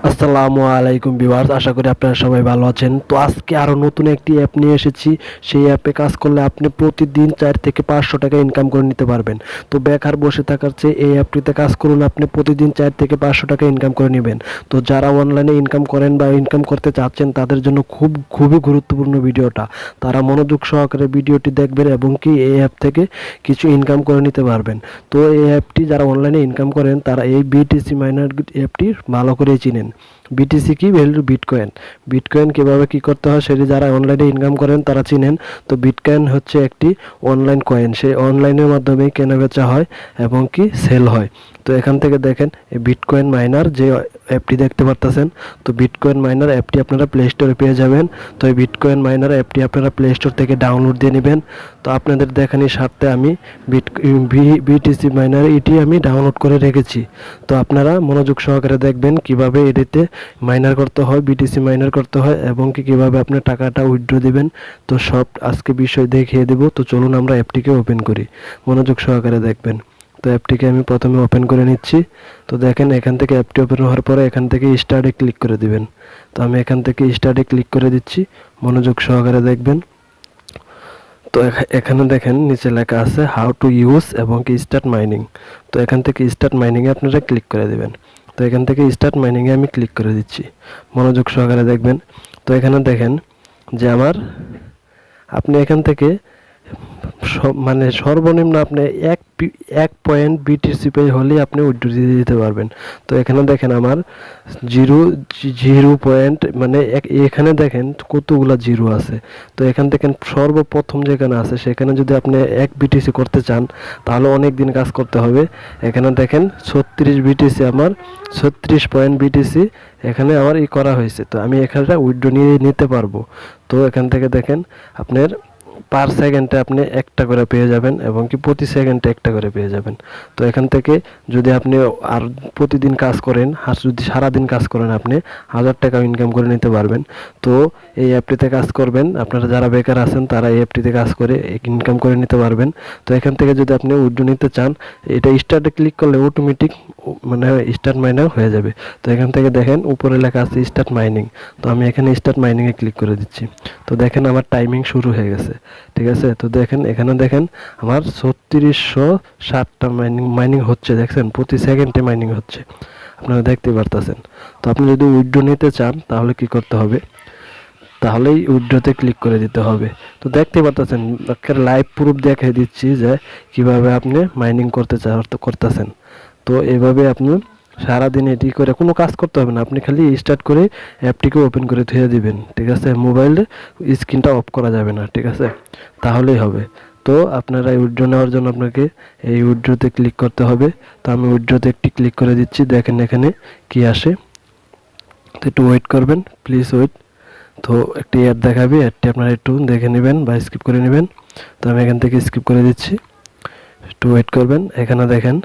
আসসালামু আলাইকুম ভিউয়ার্স, আশা করি আপনারা সবাই ভালো আছেন। তো আজকে আরও নতুন একটি অ্যাপ নিয়ে এসেছি। সেই অ্যাপে কাজ করলে আপনি প্রতিদিন 4 থেকে 500 টাকা ইনকাম করে নিতে পারবেন। তো বেকার বসে থাকার চেয়ে এই অ্যাপটিতে কাজ করুন, আপনি প্রতিদিন 4 থেকে 500 টাকা ইনকাম করে নেবেন। তো যারা অনলাইনে ইনকাম করেন বা ইনকাম করতে চাচ্ছেন তাদের জন্য খুবই গুরুত্বপূর্ণ ভিডিওটা। তারা মনোযোগ সহকারে ভিডিওটি দেখবেন এবং কি এই অ্যাপ থেকে কিছু ইনকাম করে নিতে পারবেন। তো এই অ্যাপটি যারা অনলাইনে ইনকাম করেন তারা এই বিটিসি মাইনার অ্যাপটি ভালো করে চিনেন। বিটিসি কি ভ্যালু বিটকয়েন কিভাবে কি করতে হয় সেটি যারা অনলাইনে ইনকাম করেন তারা চিনেন। তো বিটকয়েন হচ্ছে একটি অনলাইন কয়েন, সেই অনলাইনের মাধ্যমে কেনা বেচা হয় এবং কি সেল হয়। তো এখান থেকে দেখেন এই বিটকয়েন মাইনার যে অ্যাপটি দেখতে পারতেছেন, তো বিটকয়েন মাইনার অ্যাপটি আপনারা প্লে স্টোরে পেয়ে যাবেন। তো এই বিটকয়েন মাইনার অ্যাপটি আপনারা প্লে স্টোর থেকে ডাউনলোড দিয়ে নেবেন। তো আপনাদের দেখানোর স্বার্থে আমি বিটিসি মাইনার এটি আমি ডাউনলোড করে রেখেছি। তো আপনারা মনোযোগ সহকারে দেখবেন কিভাবে এটিতে মাইনার করতে হয়, বিটিসি মাইনার করতে হয় এবং কিভাবে আপনি টাকাটা উইথড্র দিবেন। তো সব আজকে বিষয় দেখিয়ে দেব। তো চলুন আমরা অ্যাপটিকে ওপেন করি, মনোযোগ সহকারে দেখবেন। তো অ্যাপটিকে আমি প্রথমে ওপেন করে নিচ্ছি। তো দেখেন এখান থেকে অ্যাপটি ওপেন হওয়ার পরে এখান থেকে স্টার্টে ক্লিক করে দিবেন। তো আমি এখান থেকে স্টার্টে ক্লিক করে দিচ্ছি, মনোযোগ সহকারে দেখবেন। তো এখানে দেখেন নিচে লেখা আছে হাউ টু ইউজ এবং কি স্টার্ট মাইনিং। তো এখান থেকে স্টার্ট মাইনিংয়ে আপনারা ক্লিক করে দেবেন। তো এখান থেকে স্টার্ট মাইনিংয়ে আমি ক্লিক করে দিচ্ছি, মনোযোগ সহকারে দেখবেন। তো এখানে দেখেন যে আপনি এখান থেকে মানে সর্বনিম্ন আপনি এক পয়েন্ট বিটিসি পে হলেই আপনি উইথড্র দিয়ে দিতে পারবেন। তো এখানে দেখেন আমার জিরো পয়েন্ট মানে এখানে দেখেন কতগুলা জিরো আছে। তো এখান থেকে সর্বপ্রথম যেখানে আছে সেখানে যদি আপনি 1 বিটিসি করতে চান তাহলে অনেক দিন কাজ করতে হবে। এখানে দেখেন 36 বিটিসি, আমার 36 পয়েন্ট বিটিসি এখানে আমার করা হয়েছে। তো আমি এখানটা উইথড্র নিয়ে নিতে পারবো। তো এখান থেকে দেখেন আপনার পার সেকেন্ডে আপনি একটা করে পেয়ে যাবেন এবং কি প্রতি সেকেন্ডে একটা করে পেয়ে যাবেন। তো এখান থেকে যদি আপনি আর প্রতিদিন কাজ করেন আর যদি সারাদিন কাজ করেন আপনি 1000 টাকা ইনকাম করে নিতে পারবেন। তো এই অ্যাপটিতে কাজ করবেন, আপনারা যারা বেকার আছেন তারা এই অ্যাপটিতে কাজ করে ইনকাম করে নিতে পারবেন। তো এখান থেকে যদি আপনি উইথড্র নিতে চান এটা স্টার্টে ক্লিক করলে অটোমেটিক মানে স্টার্ট মাইনিং হয়ে যাবে। তো এখান থেকে দেখেন উপরে লেখা আছে স্টার্ট মাইনিং। তো আমি এখানে স্টার্ট মাইনিংয়ে ক্লিক করে দিচ্ছি। তো দেখেন আমার টাইমিং শুরু হয়ে গেছে, ঠিক আছে। তো দেখেন এখানে দেখেন আমার 3660টা মাইনিং হচ্ছে, দেখছেন প্রতি সেকেন্ডে মাইনিং হচ্ছে, আপনারা দেখতে পারতেছেন। তো আপনি যদি উইথড্র নিতে চান তাহলে কি করতে হবে, তাহলেই উইথড্রতে ক্লিক করে দিতে হবে। তো দেখতে পারতেছেন লাইভ প্রুফ দেখিয়ে দিচ্ছি যে কিভাবে আপনি মাইনিং করতেছেন। তো এভাবে আপনি সারাদিন এটি করে কোনো কাজ করতে হবে না, আপনি খালি স্টার্ট করে অ্যাপটিকে ওপেন করে ধুয়ে দিবেন, ঠিক আছে। মোবাইলে স্ক্রিনটা অফ করা যাবে না, ঠিক আছে, তাহলেই হবে। তো আপনারা উইথড্র নেওয়ার জন্য আপনাকে এই উইথড্রতে ক্লিক করতে হবে। তো আমি উইথড্রতে একটি ক্লিক করে দিচ্ছি, দেখেন এখানে কি আসে। তো একটু ওয়েট করবেন, প্লিজ ওয়েট। তো একটি অ্যাড দেখাবে, অ্যাডটি আপনারা একটু দেখে নেবেন বা স্কিপ করে নেবেন। তো আমি এখান থেকে স্কিপ করে দিচ্ছি, একটু ওয়েট করবেন। এখানে দেখেন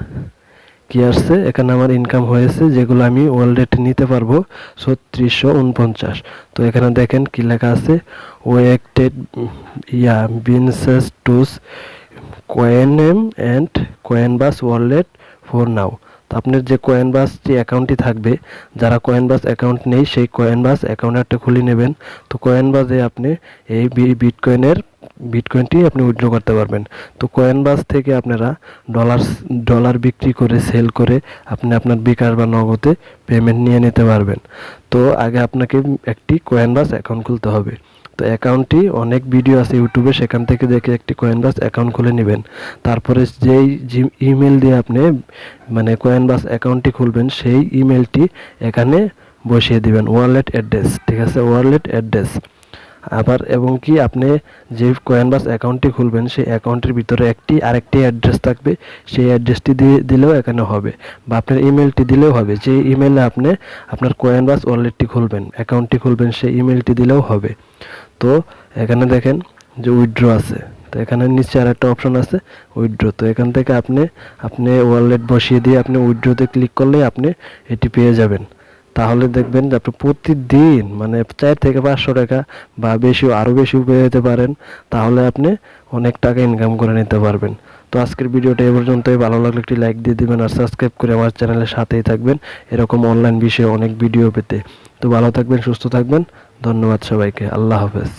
কি আসছে, এখানে আমার ইনকাম হয়েছে যেগুলো আমি অলরেডি নিতে পারবো 3649। তো এখানে দেখেন কি লেখা আছে, ওয়েক্টেড বিনসেস টুস coin name and Coinbase wallet for now. তো আপনার যে কয়েনবাস যে অ্যাকাউন্টটি থাকবে, যারা কয়েনবাস অ্যাকাউন্ট নেই সেই কয়েনবাস অ্যাকাউন্ট একটা খুলে নেবেন। তো কয়েনবাসে আপনি এই বিটকয়েনটি আপনি উইথড্র করতে পারবেন। তো কয়েনবাস থেকে আপনারা ডলার বিক্রি করে সেল করে আপনি আপনার বিকাশ বা নগদে পেমেন্ট নিয়ে নিতে পারবেন। তো আগে আপনাকে একটি কয়েনবাস অ্যাকাউন্ট খুলতে হবে। তো অ্যাকাউন্টটি অনেক ভিডিও আছে ইউটিউবে, সেখান থেকে দেখে একটি কয়েনবাস অ্যাকাউন্ট খুলে নেবেন। তারপরে যেই ইমেল দিয়ে আপনি মানে কয়েনবাস অ্যাকাউন্টটি খুলবেন সেই ইমেলটি এখানে বসিয়ে দিবেন, ওয়ালেট অ্যাড্রেস, ঠিক আছে, ওয়ালেট অ্যাড্রেস। আবার এবং কি আপনি যে কয়েনবাস অ্যাকাউন্টটি খুলবেন সেই অ্যাকাউন্টের ভিতরে আরেকটি অ্যাড্রেস থাকবে, সেই অ্যাড্রেসটি দিলেও এখানে হবে, বা আপনার ইমেলটি দিলেও হবে। যে ইমেলে আপনি আপনার কয়েনবাস ওয়ালেটটি খুলবেন, অ্যাকাউন্টটি খুলবেন, সেই ইমেলটি দিলেও হবে। তো এখানে দেখেন যে উইথড্র আছে। তো এখানে নিচে আর একটা অপশন আছে উইথড্র। তো এখান থেকে আপনি ওয়ালেট বসিয়ে দিয়ে আপনি উইথড্রতে ক্লিক করলে আপনি এটি পেয়ে যাবেন। তাহলে দেখবেন যে আপনি প্রতিদিন মানে 4 থেকে 500 টাকা বা বেশি আরও বেশি পেয়ে যেতে পারেন। তাহলে আপনি অনেক টাকা ইনকাম করে নিতে পারবেন। তো আজকের ভিডিওটা এ পর্যন্তই। ভালো লাগলে একটি লাইক দিয়ে দিবেন আর সাবস্ক্রাইব করে আমার চ্যানেলের সাথেই থাকবেন এরকম অনলাইন বিষয়ে অনেক ভিডিও পেতে। তো ভালো থাকবেন, সুস্থ থাকবেন। ধন্যবাদ সবাইকে। আল্লাহ হাফেজ।